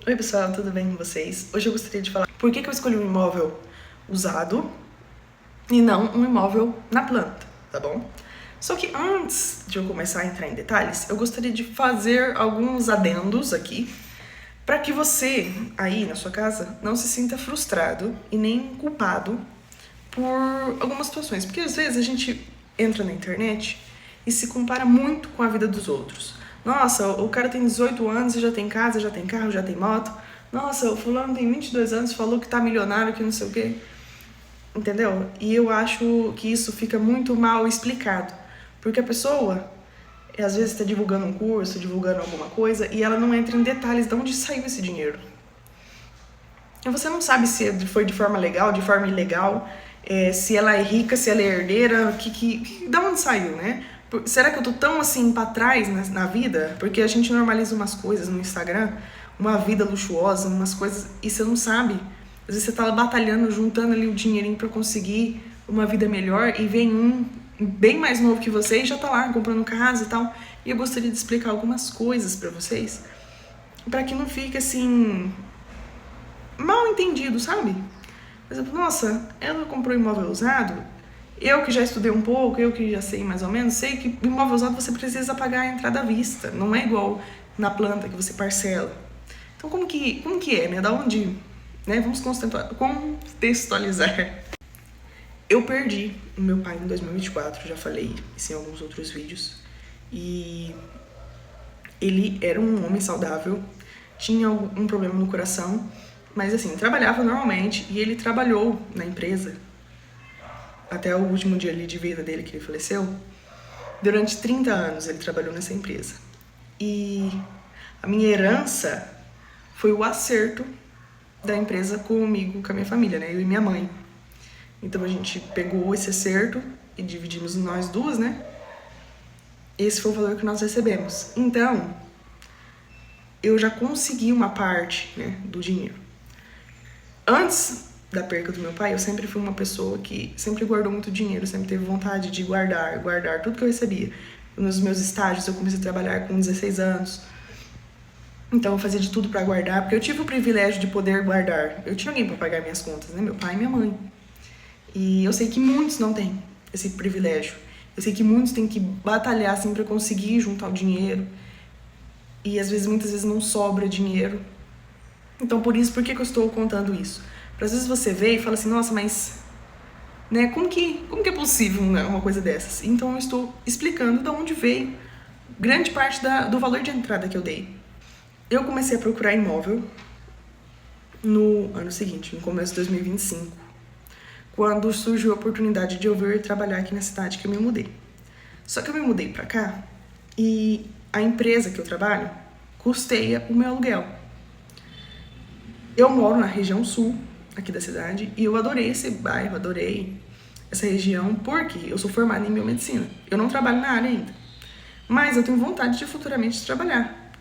Oi pessoal, tudo bem com vocês? Hoje eu gostaria de falar por que eu escolhi um imóvel usado e não um imóvel na planta, tá bom? Só que antes de eu começar a entrar em detalhes, eu gostaria de fazer alguns adendos aqui para que você, aí na sua casa, não se sinta frustrado e nem culpado por algumas situações. Porque às vezes a gente entra na internet e se compara muito com a vida dos outros. Nossa, o cara tem 18 anos e já tem casa, já tem carro, já tem moto. Nossa, o fulano tem 22 anos e falou que tá milionário, que não sei o quê. Entendeu? E eu acho que isso fica muito mal explicado. Porque a pessoa, às vezes, está divulgando um curso, divulgando alguma coisa, e ela não entra em detalhes de onde saiu esse dinheiro. E você não sabe se foi de forma legal, de forma ilegal, se ela é rica, se ela é herdeira, da onde saiu, né? Será que eu tô tão assim pra trás na vida? Porque a gente normaliza umas coisas no Instagram, uma vida luxuosa, umas coisas, e você não sabe. Às vezes você tá batalhando, juntando ali o dinheirinho pra conseguir uma vida melhor, e vem um bem mais novo que você e já tá lá comprando casa e tal. E eu gostaria de explicar algumas coisas pra vocês, pra que não fique assim mal entendido, sabe? Por exemplo, nossa, ela comprou imóvel usado, eu que já estudei um pouco, eu que já sei mais ou menos, sei que imóvel usado você precisa pagar a entrada à vista, não é igual na planta que você parcela. Então como que é, né? Da onde, né? Vamos contextualizar. Eu perdi o meu pai em 2024, já falei isso em alguns outros vídeos, e ele era um homem saudável, tinha um problema no coração, mas assim, trabalhava normalmente, e ele trabalhou na empresa até o último dia ali de vida dele, que ele faleceu. Durante 30 anos ele trabalhou nessa empresa. E a minha herança foi o acerto da empresa comigo, com a minha família, né? Eu e minha mãe. Então a gente pegou esse acerto e dividimos nós duas, né? Esse foi o valor que nós recebemos. Então, eu já consegui uma parte, né, do dinheiro. Antes da perca do meu pai, eu sempre fui uma pessoa que sempre guardou muito dinheiro, sempre teve vontade de guardar tudo que eu recebia. Nos meus estágios, eu comecei a trabalhar com 16 anos. Então eu fazia de tudo para guardar, porque eu tive o privilégio de poder guardar. Eu tinha alguém para pagar minhas contas, né? Meu pai e minha mãe. E eu sei que muitos não têm esse privilégio. Eu sei que muitos têm que batalhar assim para conseguir juntar o dinheiro. E às vezes, muitas vezes não sobra dinheiro. Então por que eu estou contando isso? Para às vezes você vê e fala assim, nossa, mas né, como que é possível, né, uma coisa dessas? Então eu estou explicando de onde veio grande parte do valor de entrada que eu dei. Eu comecei a procurar imóvel no ano seguinte, no começo de 2025, quando surgiu a oportunidade de eu vir trabalhar aqui na cidade que eu me mudei. Só que eu me mudei pra cá e a empresa que eu trabalho custeia o meu aluguel. Eu moro na região sul aqui da cidade e eu adorei esse bairro, adorei essa região porque eu sou formada em biomedicina. Eu não trabalho na área ainda, mas eu tenho vontade de futuramente trabalhar.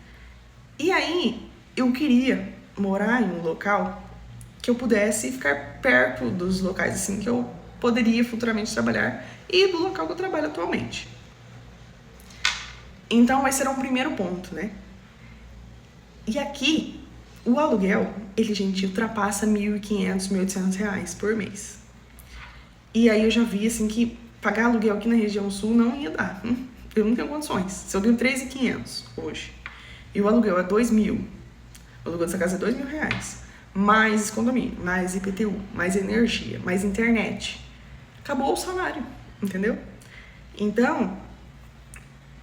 E aí eu queria morar em um local que eu pudesse ficar perto dos locais assim que eu poderia futuramente trabalhar e do local que eu trabalho atualmente. Então esse era um primeiro ponto, né? E aqui o aluguel, ele, gente, ultrapassa R$1.500, R$1.800 por mês. E aí eu já vi, assim, que pagar aluguel aqui na região sul não ia dar. Eu não tenho condições. Se eu ganho R$3.500 hoje, e o aluguel é R$2.000, o aluguel dessa casa é R$2.000, mais condomínio, mais IPTU, mais energia, mais internet. Acabou o salário, entendeu? Então,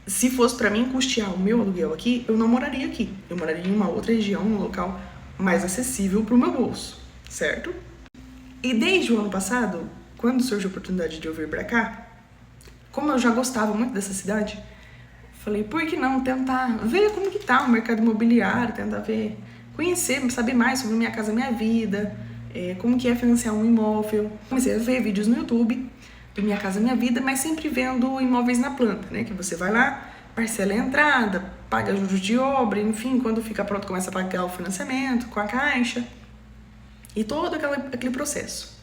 se fosse pra mim custear o meu aluguel aqui, eu não moraria aqui. Eu moraria em uma outra região, um local mais acessível pro meu bolso, certo? E desde o ano passado, quando surgiu a oportunidade de eu vir pra cá, como eu já gostava muito dessa cidade, falei, por que não tentar ver como que tá o mercado imobiliário, tentar ver, conhecer, saber mais sobre Minha Casa Minha Vida, como que é financiar um imóvel. Comecei a ver vídeos no YouTube do Minha Casa Minha Vida, mas sempre vendo imóveis na planta, né? Que você vai lá, parcela a entrada, paga juros de obra, enfim, quando fica pronto começa a pagar o financiamento com a caixa e todo aquele processo.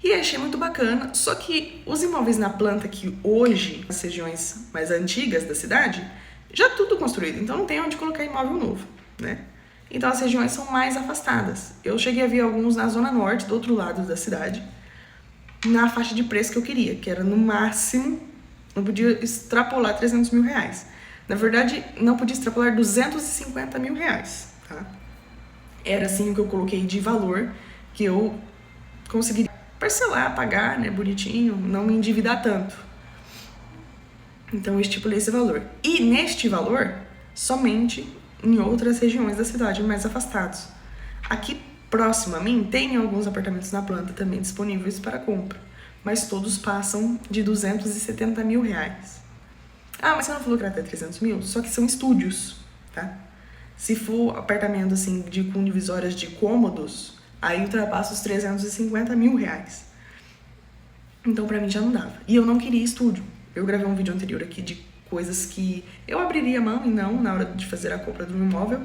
E achei muito bacana, só que os imóveis na planta que hoje, nas regiões mais antigas da cidade, já tudo construído, então não tem onde colocar imóvel novo, né? Então as regiões são mais afastadas. Eu cheguei a ver alguns na zona norte, do outro lado da cidade, na faixa de preço que eu queria, que era no máximo, não podia extrapolar 300 mil reais. Na verdade, não podia extrapolar 250 mil reais, tá? Era assim o que eu coloquei de valor, que eu conseguiria parcelar, pagar, né, bonitinho, não me endividar tanto. Então eu estipulei esse valor. E neste valor, somente em outras regiões da cidade, mais afastados. Aqui próximo a mim, tem alguns apartamentos na planta também disponíveis para compra, mas todos passam de 270 mil reais. Ah, mas você não falou que era até 300 mil? Só que são estúdios, tá? Se for apartamento assim, com divisórias de cômodos, aí ultrapassa os 350 mil reais. Então pra mim já não dava. E eu não queria estúdio. Eu gravei um vídeo anterior aqui de coisas que eu abriria a mão e não na hora de fazer a compra do imóvel.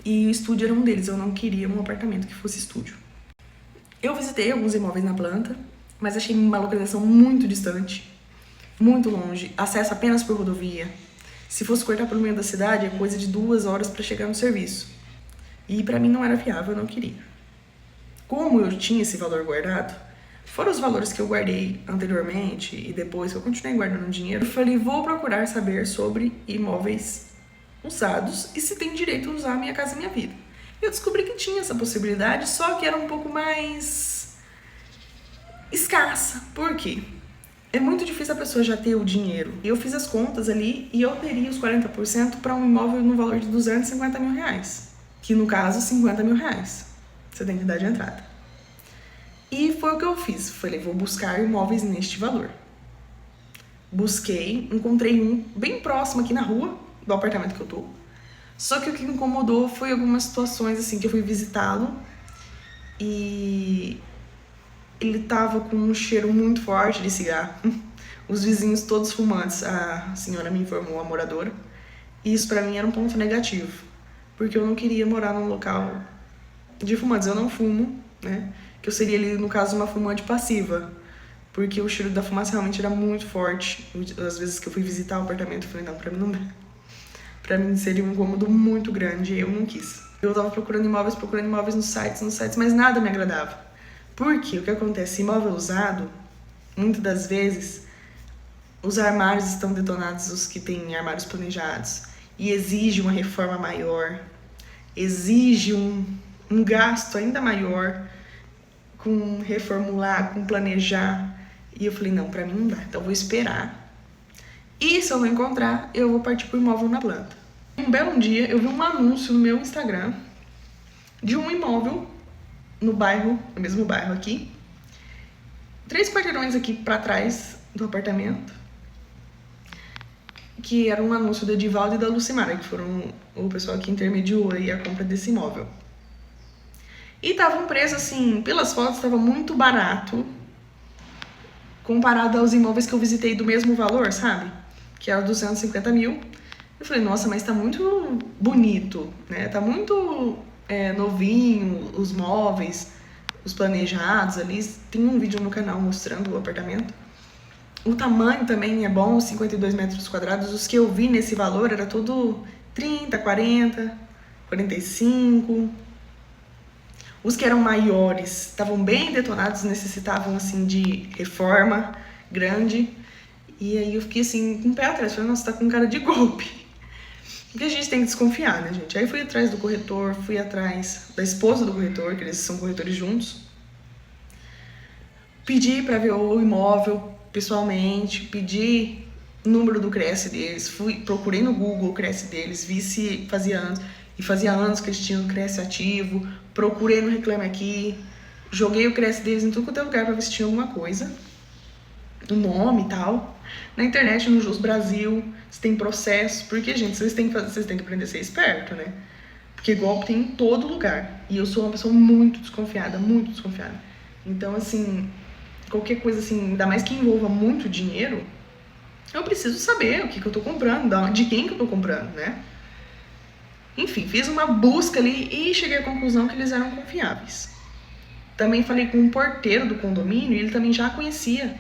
E o estúdio era um deles, eu não queria um apartamento que fosse estúdio. Eu visitei alguns imóveis na planta, mas achei uma localização muito distante, muito longe, acesso apenas por rodovia. Se fosse cortar pelo meio da cidade, é coisa de 2 horas para chegar no serviço. E pra mim não era viável, eu não queria. Como eu tinha esse valor guardado, fora os valores que eu guardei anteriormente e depois que eu continuei guardando dinheiro, eu falei, vou procurar saber sobre imóveis usados e se tem direito a usar a minha casa e minha vida. Eu descobri que tinha essa possibilidade, só que era um pouco mais escassa. Por quê? É muito difícil a pessoa já ter o dinheiro. Eu fiz as contas ali e eu teria os 40% para um imóvel no valor de 250 mil reais. Que no caso, 50 mil reais. Você tem que dar de entrada. E foi o que eu fiz. Falei, vou buscar imóveis neste valor. Busquei, encontrei um bem próximo aqui na rua do apartamento que eu tô. Só que o que me incomodou foi algumas situações assim que eu fui visitá-lo e ele tava com um cheiro muito forte de cigarro. Os vizinhos todos fumantes, a senhora me informou, a moradora. E isso pra mim era um ponto negativo, porque eu não queria morar num local de fumantes. Eu não fumo, né? Que eu seria ali, no caso, uma fumante passiva, porque o cheiro da fumaça realmente era muito forte. Às vezes que eu fui visitar o apartamento, eu falei, não, pra mim não dá. Pra mim seria um incômodo muito grande e eu não quis. Eu tava procurando imóveis nos sites, mas nada me agradava. Porque o que acontece? Imóvel usado, muitas das vezes, os armários estão detonados, os que têm armários planejados, e exige uma reforma maior, exige um gasto ainda maior com reformular, com planejar. E eu falei, não, pra mim não dá, então eu vou esperar. E se eu não encontrar, eu vou partir pro imóvel na planta. Um belo dia, eu vi um anúncio no meu Instagram de um imóvel no bairro, no mesmo bairro aqui, 3 quarteirões aqui pra trás do apartamento, que era um anúncio do Edivaldo e da Lucimara, que foram o pessoal que intermediou aí a compra desse imóvel. E tava um preço, assim, pelas fotos, tava muito barato, comparado aos imóveis que eu visitei do mesmo valor, sabe? Que era 250 mil. Eu falei, nossa, mas tá muito bonito, né? Tá muito novinho, os móveis, os planejados ali. Tem um vídeo no canal mostrando o apartamento. O tamanho também é bom, 52 metros quadrados. Os que eu vi nesse valor era tudo 30, 40, 45. Os que eram maiores estavam bem detonados, necessitavam assim de reforma grande. E aí eu fiquei assim, com o pé atrás, falei, nossa, tá com cara de golpe. Porque a gente tem que desconfiar, né, gente? Aí fui atrás do corretor, fui atrás da esposa do corretor, que eles são corretores juntos. Pedi pra ver o imóvel pessoalmente, pedi o número do CRES deles, procurei no Google o CRES deles, vi se fazia anos. E fazia anos que eles tinham o CRES ativo, procurei no Reclame Aqui, joguei o CRES deles em tudo quanto é lugar pra ver se tinha alguma coisa, o nome e tal. Na internet, no Jus Brasil, se tem processo, porque, gente, vocês têm que aprender a ser esperto, né? Porque golpe tem em todo lugar. E eu sou uma pessoa muito desconfiada, muito desconfiada. Então, assim, qualquer coisa assim, ainda mais que envolva muito dinheiro, eu preciso saber o que eu tô comprando, de quem que eu tô comprando, né? Enfim, fiz uma busca ali e cheguei à conclusão que eles eram confiáveis. Também falei com um porteiro do condomínio e ele também já conhecia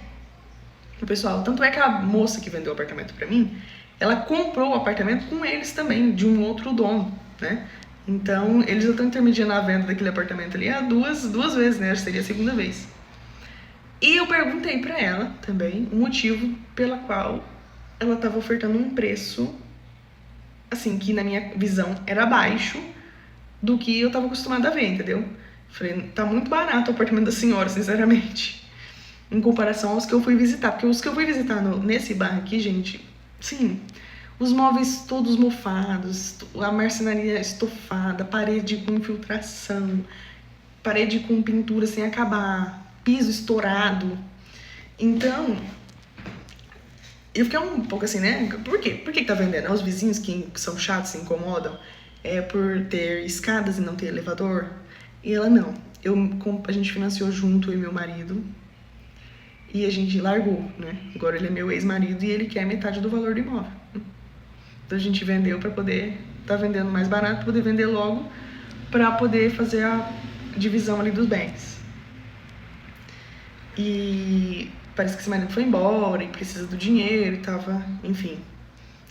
o pessoal. Tanto é que a moça que vendeu o apartamento pra mim, ela comprou o apartamento com eles também, de um outro dono, né? Então, eles já estão intermediando a venda daquele apartamento ali há duas vezes, né? Acho que seria a segunda vez. E eu perguntei pra ela também o motivo pela qual ela estava ofertando um preço, assim, que na minha visão era baixo do que eu estava acostumada a ver, entendeu? Falei, tá muito barato o apartamento da senhora, sinceramente, em comparação aos que eu fui visitar. Porque os que eu fui visitar nesse bar aqui, gente, sim, os móveis todos mofados, a marcenaria estofada, parede com infiltração, parede com pintura sem acabar, piso estourado. Então, eu fiquei um pouco assim, né? Por quê? Por que tá vendendo? É os vizinhos que são chatos, se incomodam? É por ter escadas e não ter elevador? E ela, não. A gente financiou junto, eu e meu marido. E a gente largou, né? Agora ele é meu ex-marido e ele quer metade do valor do imóvel. Então a gente vendeu pra poder... Tá vendendo mais barato, pra poder vender logo, pra poder fazer a divisão ali dos bens. E parece que esse marido foi embora e precisa do dinheiro e tava, enfim,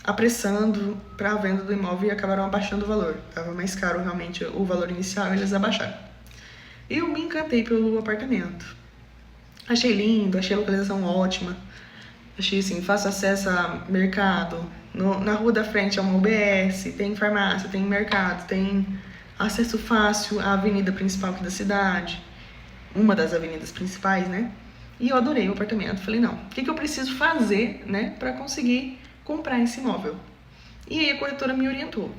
apressando para a venda do imóvel e acabaram abaixando o valor. Tava mais caro realmente o valor inicial e eles abaixaram. Eu me encantei pelo apartamento. Achei lindo, achei a localização ótima. Achei assim, fácil acesso a mercado. Na rua da frente é uma UBS, tem farmácia, tem mercado, tem acesso fácil à avenida principal aqui da cidade. Uma das avenidas principais, né? E eu adorei o apartamento. Falei, não, o que eu preciso fazer, né, pra conseguir comprar esse imóvel? E aí a corretora me orientou.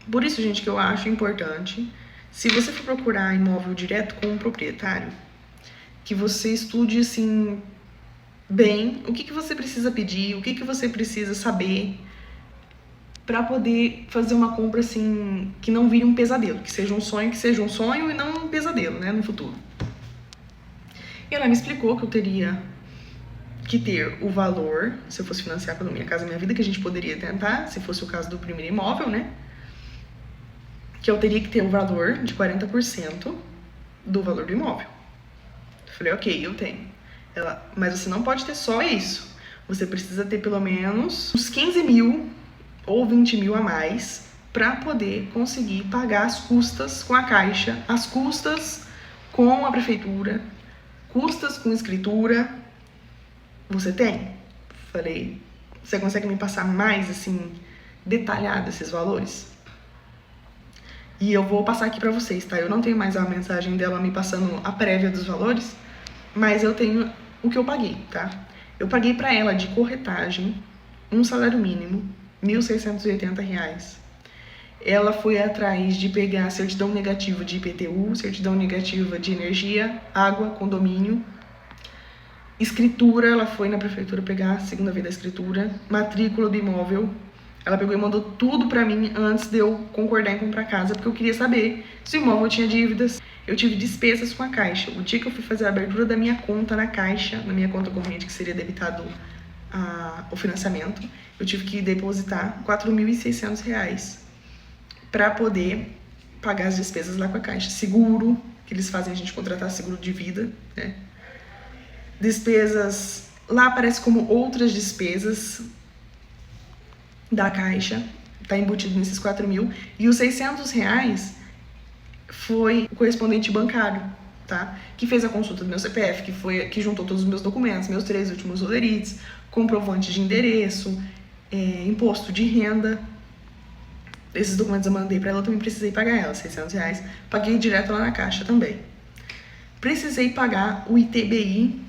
Por isso, gente, que eu acho importante, se você for procurar imóvel direto com um proprietário, que você estude, assim, bem o que você precisa pedir, o que você precisa saber pra poder fazer uma compra, assim, que não vire um pesadelo, que seja um sonho e não um pesadelo, né, no futuro. E ela me explicou que eu teria que ter o valor, se eu fosse financiar pelo Minha Casa Minha Vida, que a gente poderia tentar, se fosse o caso do primeiro imóvel, né? Que eu teria que ter o valor de 40% do valor do imóvel. Eu falei, ok, eu tenho. Ela, mas você não pode ter só isso. Você precisa ter pelo menos uns 15 mil ou 20 mil a mais para poder conseguir pagar as custas com a Caixa, as custas com a prefeitura, custas com escritura. Você tem? Falei, você consegue me passar mais, assim, detalhado esses valores? E eu vou passar aqui pra vocês, tá? Eu não tenho mais a mensagem dela me passando a prévia dos valores, mas eu tenho o que eu paguei, tá? Eu paguei pra ela de corretagem um salário mínimo, R$ 1.680. Ela foi atrás de pegar certidão negativa de IPTU, certidão negativa de energia, água, condomínio, escritura. Ela foi na prefeitura pegar a segunda vez da escritura, matrícula do imóvel. Ela pegou e mandou tudo pra mim antes de eu concordar em comprar casa, porque eu queria saber se o imóvel tinha dívidas. Eu tive despesas com a Caixa. O dia que eu fui fazer a abertura da minha conta na Caixa, na minha conta corrente, que seria debitado o financiamento, eu tive que depositar R$ 4.600 para poder pagar as despesas lá com a Caixa. Seguro, que eles fazem a gente contratar seguro de vida, né? Despesas, lá aparece como outras despesas da Caixa, tá embutido nesses 4 mil. E os R$ 600 foi o correspondente bancário, tá? Que fez a consulta do meu CPF, que juntou todos os meus documentos, meus 3 últimos olerites, comprovante de endereço, imposto de renda. Esses documentos eu mandei pra ela, eu também precisei pagar ela, R$ 600. Paguei direto lá na Caixa também. Precisei pagar o ITBI,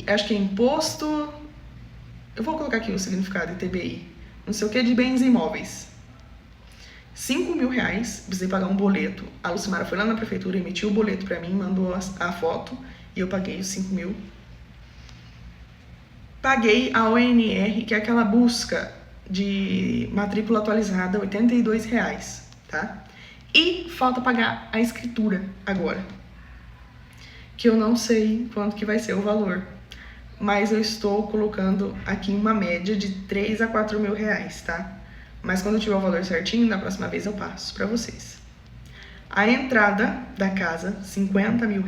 acho que é imposto... Eu vou colocar aqui o significado ITBI. Não sei o que, de bens imóveis. R$ 5.000, precisei pagar um boleto. A Lucimara foi lá na prefeitura, emitiu o boleto pra mim, mandou a foto e eu paguei os 5 mil. Paguei a ONR, que é aquela busca de matrícula atualizada, R$ 82, tá? E falta pagar a escritura agora, que eu não sei quanto que vai ser o valor, mas eu estou colocando aqui uma média de 3 a 4 mil reais, tá? Mas quando eu tiver o valor certinho, na próxima vez eu passo pra vocês. A entrada da casa, R$ 50 mil.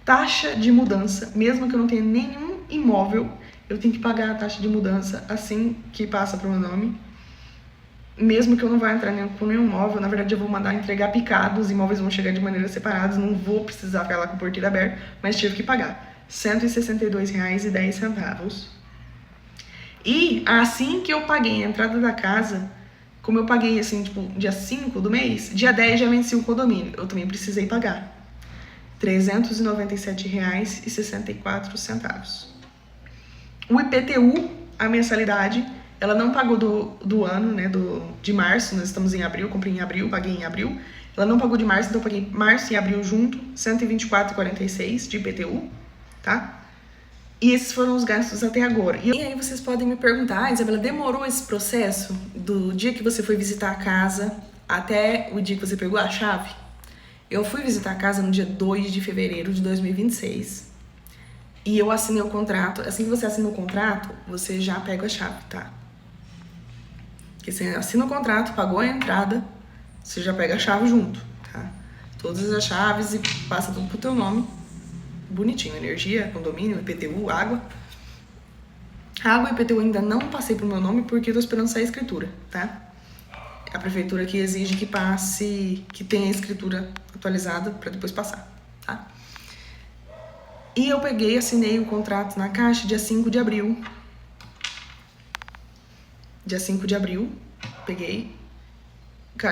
Taxa de mudança, mesmo que eu não tenha nenhum imóvel, eu tenho que pagar a taxa de mudança assim que passa pro meu nome. mesmo que eu não vá entrar com nenhum móvel, na verdade eu vou mandar entregar picados, os imóveis vão chegar de maneira separada, não vou precisar ficar lá com o porteiro aberto, mas tive que pagar R$ 162,10. E assim que eu paguei a entrada da casa, como eu paguei assim, tipo, dia 5 do mês, dia 10 já venci o condomínio, eu também precisei pagar R$ 397,64. O IPTU, a mensalidade, ela não pagou do ano, né, de março, nós estamos em abril, comprei em abril, paguei em abril. Ela não pagou de março, então eu paguei março e abril junto, R$ 124,46 de IPTU, tá? E esses foram os gastos até agora. E aí vocês podem me perguntar, Isabela, demorou esse processo do dia que você foi visitar a casa até o dia que você pegou a chave? Eu fui visitar a casa no dia 2 de fevereiro de 2026 e eu assinei o contrato. Assim que você assina o contrato, você já pega a chave, tá? Porque você assina o contrato, pagou a entrada, você já pega a chave junto, tá? Todas as chaves e passa tudo pro teu nome. Bonitinho, energia, condomínio, IPTU, água. Água e IPTU ainda não passei pro meu nome porque eu tô esperando sair a escritura, tá? A prefeitura que exige que passe, que tenha a escritura atualizada para depois passar, tá? E eu peguei, assinei o contrato na Caixa dia 5 de abril. Dia 5 de abril, peguei.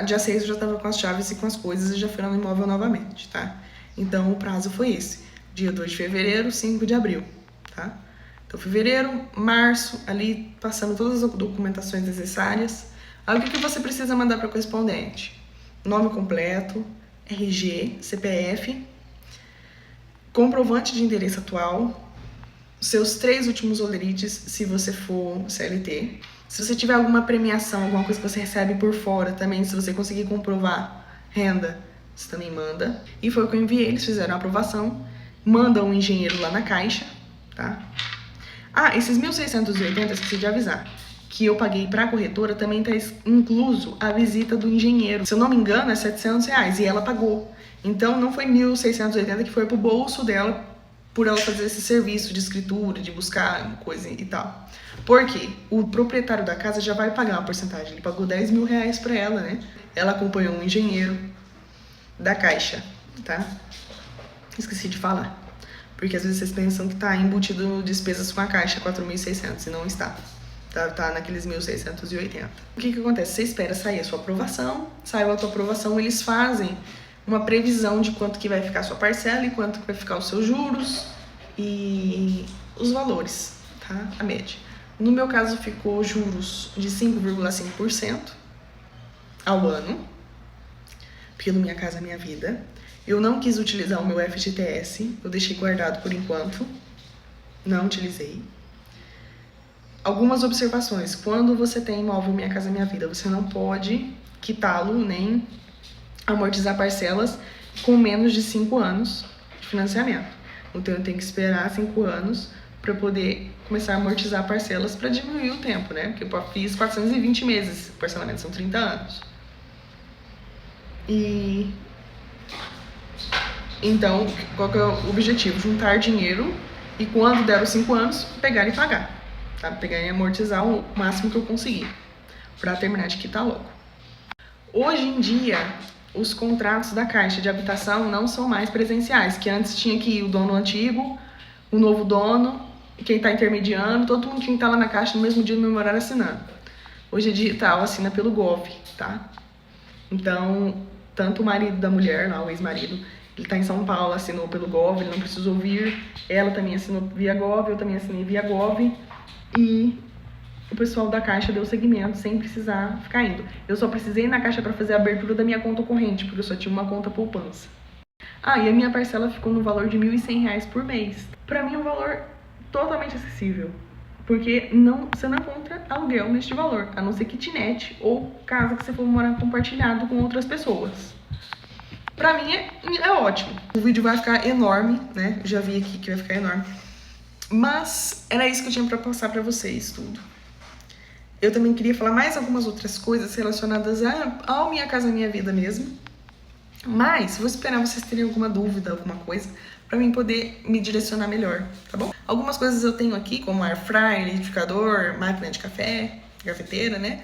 Dia 6 eu já tava com as chaves e com as coisas e já fui no imóvel novamente, tá? Então o prazo foi esse. Dia 2 de fevereiro, 5 de abril, tá? Então fevereiro, março, ali passando todas as documentações necessárias. Aí o que você precisa mandar para o correspondente? Nome completo, RG, CPF, comprovante de endereço atual, seus 3 últimos olerites, se você for CLT. Se você tiver alguma premiação, alguma coisa que você recebe por fora também, se você conseguir comprovar renda, você também manda. E foi o que eu enviei, eles fizeram a aprovação, mandam um engenheiro lá na Caixa, tá? Ah, esses 1.680, esqueci de avisar, que eu paguei para a corretora, também está incluso a visita do engenheiro. Se eu não me engano, é R$ 700 e ela pagou. Então não foi 1.680 que foi pro bolso dela por ela fazer esse serviço de escritura, de buscar coisa e tal. Porque o proprietário da casa já vai pagar uma porcentagem. Ele pagou R$ 10.000 para ela, né? Ela acompanhou um engenheiro da Caixa, tá? Esqueci de falar. Porque às vezes vocês pensam que tá embutido despesas com a Caixa, 4.600, e não está. Tá naqueles 1.680. O que acontece? Você espera sair a sua aprovação, saiu a tua aprovação, eles fazem uma previsão de quanto que vai ficar a sua parcela e quanto que vai ficar os seus juros e os valores, tá? A média. No meu caso ficou juros de 5,5% ao ano, pelo Minha Casa Minha Vida. Eu não quis utilizar o meu FGTS, eu deixei guardado por enquanto, não utilizei. Algumas observações. Quando você tem imóvel Minha Casa Minha Vida, você não pode quitá-lo nem amortizar parcelas com menos de 5 anos de financiamento. Então eu tenho que esperar 5 anos para poder começar a amortizar parcelas para diminuir o tempo, né? Porque eu fiz 420 meses, parcelamento são 30 anos. E então, qual que é o objetivo? Juntar dinheiro e quando der os 5 anos, pegar e pagar. Tá? Pegar e amortizar o máximo que eu conseguir para terminar de quitar logo. Hoje em dia, os contratos da Caixa de Habitação não são mais presenciais, que antes tinha que ir o dono antigo, o novo dono, quem está intermediando, todo mundo tinha que estar lá na Caixa no mesmo dia, no mesmo horário assinando. Hoje é digital, assina pelo Gov, tá? Então, tanto o marido da mulher, lá, o ex-marido, ele está em São Paulo, assinou pelo Gov, ele não precisou vir, ela também assinou via Gov, eu também assinei via Gov, e o pessoal da Caixa deu seguimento sem precisar ficar indo. Eu só precisei ir na Caixa para fazer a abertura da minha conta corrente, porque eu só tinha uma conta poupança. Ah, e a minha parcela ficou no valor de R$ 1.100 por mês. Para mim é um valor totalmente acessível, porque você não encontra aluguel neste valor, a não ser kitnet ou casa que você for morar compartilhado com outras pessoas. Pra mim é ótimo. O vídeo vai ficar enorme, né? Eu já vi aqui que vai ficar enorme. Mas era isso que eu tinha pra passar pra vocês, tudo. Eu também queria falar mais algumas outras coisas relacionadas ao Minha Casa Minha Vida mesmo. Mas vou esperar vocês terem alguma dúvida, alguma coisa, pra mim poder me direcionar melhor, tá bom? Algumas coisas eu tenho aqui, como air fryer, liquidificador, máquina de café, cafeteira, né?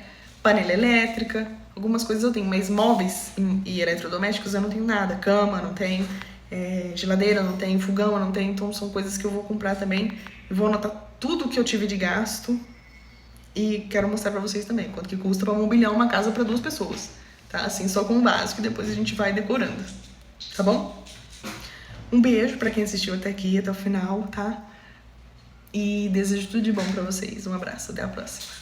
panela elétrica, algumas coisas eu tenho, mas móveis e eletrodomésticos eu não tenho nada. Cama, não tenho. Geladeira, não tenho. Fogão, eu não tenho. Então são coisas que eu vou comprar também. Eu vou anotar tudo que eu tive de gasto e quero mostrar pra vocês também quanto que custa pra mobiliar uma casa pra 2 pessoas, tá? Assim, só com o básico e depois a gente vai decorando, tá bom? Um beijo pra quem assistiu até aqui, até o final, tá? E desejo tudo de bom pra vocês. Um abraço, até a próxima.